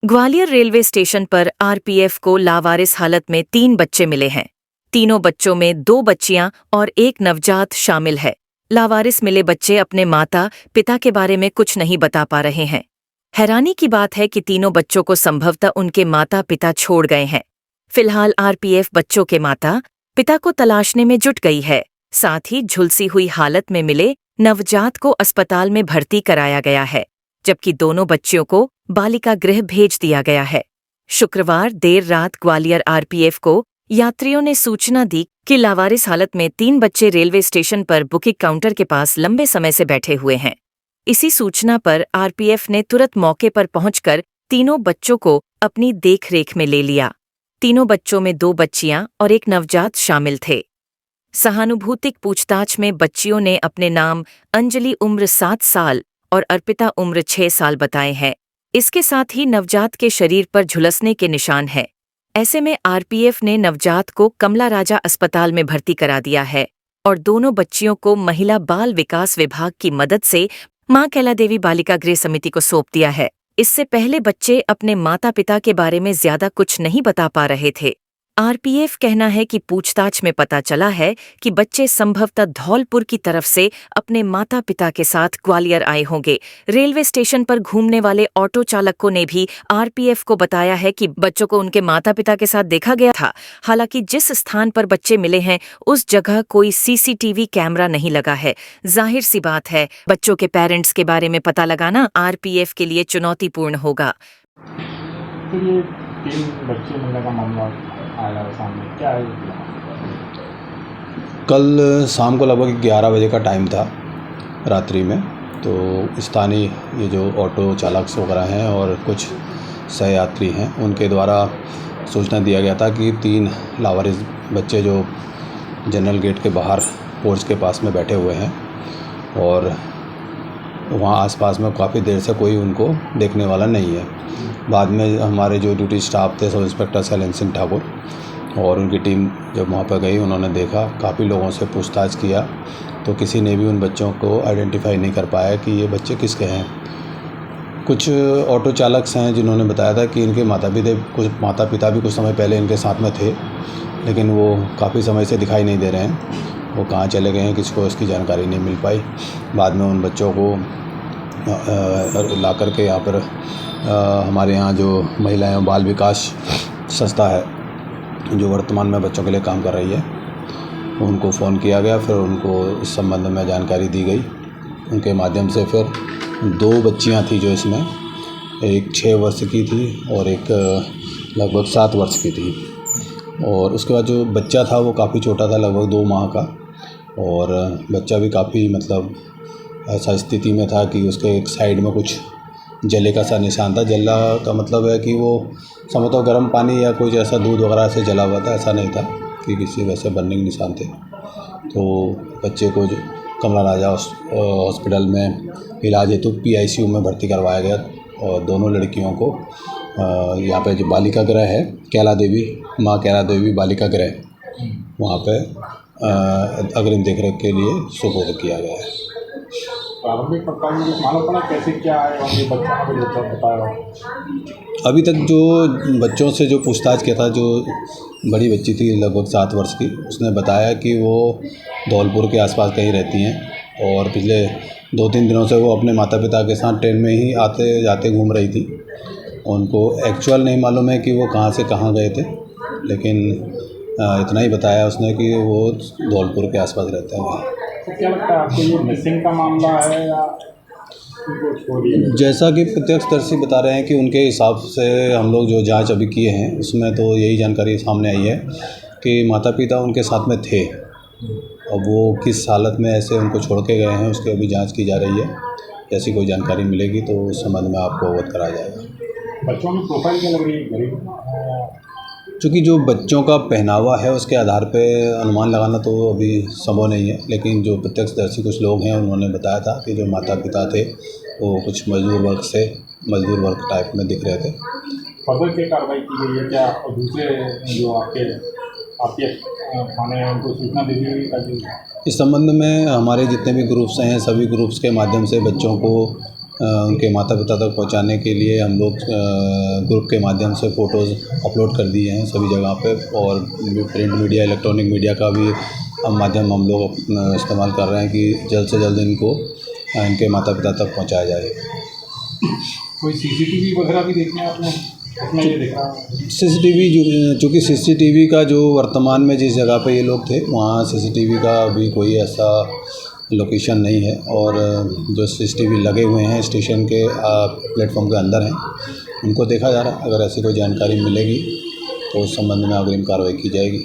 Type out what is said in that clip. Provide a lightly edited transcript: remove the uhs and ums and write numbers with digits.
Gwalior railway station पर RPF को लावारिस हालत में 3 बच्चे मिले हैं। तीनों बच्चों में 2 बच्चियां और एक नवजात शामिल है। लावारिस मिले बच्चे अपने माता पिता के बारे में कुछ नहीं बता पा रहे हैं। हैरानी की बात है कि तीनों बच्चों को संभवतः उनके माता पिता छोड़ गए हैं। फिलहाल आरपीएफ बच्चों के माता पिता को तलाशने में जुट गई है। साथ ही झुलसी हुई हालत में मिले नवजात को अस्पताल में भर्ती कराया गया है, जबकि दोनों बच्चियों को बालिका गृह भेज दिया गया है। शुक्रवार देर रात ग्वालियर आरपीएफ को यात्रियों ने सूचना दी कि लावारिस हालत में 3 बच्चे रेलवे स्टेशन पर बुकिंग काउंटर के पास लंबे समय से बैठे हुए हैं। इसी सूचना पर आरपीएफ ने तुरंत मौके पर पहुंचकर तीनों बच्चों को अपनी देखरेख में ले लिया। तीनों बच्चों में 2 बच्चियां और एक नवजात शामिल थे। सहानुभूतिक पूछताछ में बच्चियों ने अपने नाम अंजलि उम्र 7 साल और अर्पिता उम्र 6 साल बताए हैं। इसके साथ ही नवजात के शरीर पर झुलसने के निशान हैं। ऐसे में आरपीएफ ने नवजात को कमला राजा अस्पताल में भर्ती करा दिया है और दोनों बच्चियों को महिला बाल विकास विभाग की मदद से मां कैला देवी बालिका गृह समिति को सौंप दिया है। इससे पहले बच्चे अपने माता पिता के बारे में ज्यादा कुछ नहीं बता पा रहे थे। आरपीएफ कहना है कि पूछताछ में पता चला है कि बच्चे संभवतः धौलपुर की तरफ से अपने माता पिता के साथ ग्वालियर आए होंगे। रेलवे स्टेशन पर घूमने वाले ऑटो चालकों ने भी आरपीएफ को बताया है कि बच्चों को उनके माता पिता के साथ देखा गया था। हालांकि जिस स्थान पर बच्चे मिले हैं उस जगह कोई सीसीटीवी कैमरा नहीं लगा है। जाहिर सी बात है, बच्चों के पेरेंट्स के बारे में पता लगाना आरपीएफ के लिए चुनौतीपूर्ण होगा। तो ये 3 बच्चे मिलने का मामला आया है सामने, क्या है? कल शाम को लगभग 11 बजे का टाइम था रात्रि में। तो स्थानीय ये जो ऑटो चालक वगैरह हैं और कुछ सहयात्री हैं उनके द्वारा सूचना दिया गया था कि 3 लावारिस बच्चे जो जनरल गेट के बाहर पोर्च के पास में बैठे हुए हैं और वहाँ आसपास में काफ़ी देर से कोई उनको देखने वाला नहीं है। बाद में हमारे जो ड्यूटी स्टाफ थे, सब इंस्पेक्टर शैलेंद्र सिंह ठाकुर और उनकी टीम जब वहाँ पर गई, उन्होंने देखा, काफ़ी लोगों से पूछताछ किया तो किसी ने भी उन बच्चों को आइडेंटिफाई नहीं कर पाया कि ये बच्चे किसके हैं। कुछ ऑटो चालक हैं जिन्होंने बताया था कि इनके माता पिता भी कुछ समय पहले इनके साथ में थे, लेकिन वो काफ़ी समय से दिखाई नहीं दे रहे हैं। वो कहाँ चले गए हैं किसी को इसकी जानकारी नहीं मिल पाई। बाद में उन बच्चों को ला कर के यहाँ पर हमारे यहाँ जो महिला एवं बाल विकास संस्था है जो वर्तमान में बच्चों के लिए काम कर रही है, उनको फ़ोन किया गया। फिर उनको इस संबंध में जानकारी दी गई। उनके माध्यम से फिर 2 बच्चियां थी जो इसमें, एक 6 वर्ष की थी और एक लगभग 7 वर्ष की थी। और उसके बाद जो बच्चा था वो काफ़ी छोटा था, लगभग 2 माह का, और बच्चा भी काफ़ी ऐसा स्थिति में था कि उसके एक साइड में कुछ जले का सा निशान था। जला का मतलब है कि वो समझो गर्म पानी या कोई ऐसा दूध वगैरह से जला हुआ था, ऐसा नहीं था कि किसी वैसे बर्निंग निशान थे। तो बच्चे को जो कमला राजा हॉस्पिटल में इलाज हेतु पीआईसीयू में भर्ती करवाया गया और दोनों लड़कियों को यहाँ पे जो बालिका गृह है, माँ कैला देवी बालिका गृह, वहाँ पे अग्रिम देखरेख के लिए सुपुर्द किया गया है। प्रारंभिक मालूम पड़ा कैसे क्या है और ये बच्चा को जो बताया? अभी तक जो बच्चों से जो पूछताछ किया था, जो बड़ी बच्ची थी लगभग 7 वर्ष की, उसने बताया कि वो धौलपुर के आसपास कहीं रहती हैं और पिछले 2-3 दिनों से वो अपने माता पिता के साथ ट्रेन में ही आते जाते घूम रही थी। उनको एक्चुअल नहीं मालूम है कि वो कहाँ से कहाँ गए थे, लेकिन इतना ही बताया उसने कि वो धौलपुर के आसपास रहते हैं। तो क्या लगता है आपको, ये मिसिंग का मामला है या जैसा कि प्रत्यक्षदर्शी बता रहे हैं कि उनके हिसाब से हम लोग जो जांच अभी किए हैं उसमें तो यही जानकारी सामने आई है कि माता पिता उनके साथ में थे। अब वो किस हालत में ऐसे उनको छोड़ के गए हैं उसकी अभी जांच की जा रही है। ऐसी कोई जानकारी मिलेगी तो उस संबंध में आपको अवगत कराया जाएगा। बच्चों की प्रोफाइल क्या लग रही है? चूँकि जो बच्चों का पहनावा है उसके आधार पे अनुमान लगाना तो अभी संभव नहीं है, लेकिन जो प्रत्यक्षदर्शी कुछ लोग हैं उन्होंने बताया था कि जो माता पिता थे वो कुछ मजदूर वर्ग टाइप में दिख रहे थे। फर्दर क्या कार्रवाई की गई है? क्या दूसरे जो आपके थाने हैं उनको सूचना दे दी गई? इस संबंध में हमारे जितने भी ग्रुप्स हैं सभी ग्रुप्स के माध्यम से बच्चों को उनके माता पिता तक पहुंचाने के लिए हम लोग ग्रुप के माध्यम से फ़ोटोज़ अपलोड कर दिए हैं सभी जगह पे, और प्रिंट मीडिया, इलेक्ट्रॉनिक मीडिया का भी माध्यम हम लोग इस्तेमाल कर रहे हैं कि जल्द से जल्द इनको इनके माता पिता तक पहुंचाया जाए। कोई सीसीटीवी वगैरह भी देखने आपने उसमें ये देखा? सीसीटीवी, चूँकि सीसीटीवी का जो वर्तमान में जिस जगह पे ये लोग थे वहाँ सीसीटीवी का अभी कोई ऐसा लोकेशन नहीं है, और जो सीसीटीवी लगे हुए हैं स्टेशन के प्लेटफॉर्म के अंदर हैं, उनको देखा जा रहा है। अगर ऐसी कोई जानकारी मिलेगी तो उस संबंध में अग्रिम कार्रवाई की जाएगी।